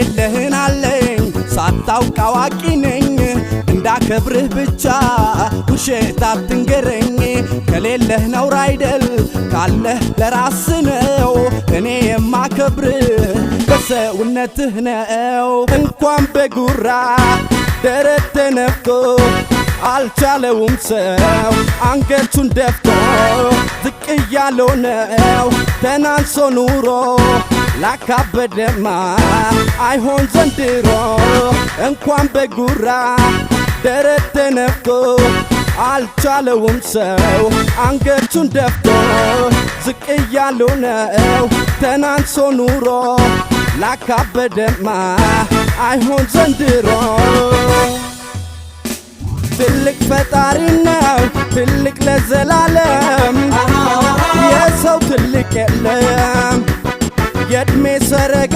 የሌለህን አለኝ ሳታውቅ አዋቂ ነኝ እንዳከብርህ ብቻ ውሸት አትንገረኝ ከሌለህ ነውር አይደል ካለህ ለራስ ነው እኔ የማከብርህ በሰውነትህ ነው እንኳን በጉራ ደረት ተነፍቶ አልቻለውም ሰው አንገቱን ደፍቶ ዝቅ እያለው ነው ተናንሶ ኑሮ ላካበደማ አይሆን ዘንድሮ እንኳን በጉራ ደረት ተነፍቶ አልቻለውም ሰው አንገቱን ደፍቶ ዝቅ እያለው ነው ተናንሶ ኑሮ ላካበደማ አይሆን ዘንድሮ ትልቅ ፈጣሪ ነው ትልቅ ለዘላለም የሰው ትልቅ የለም የእድሜ ሰረገ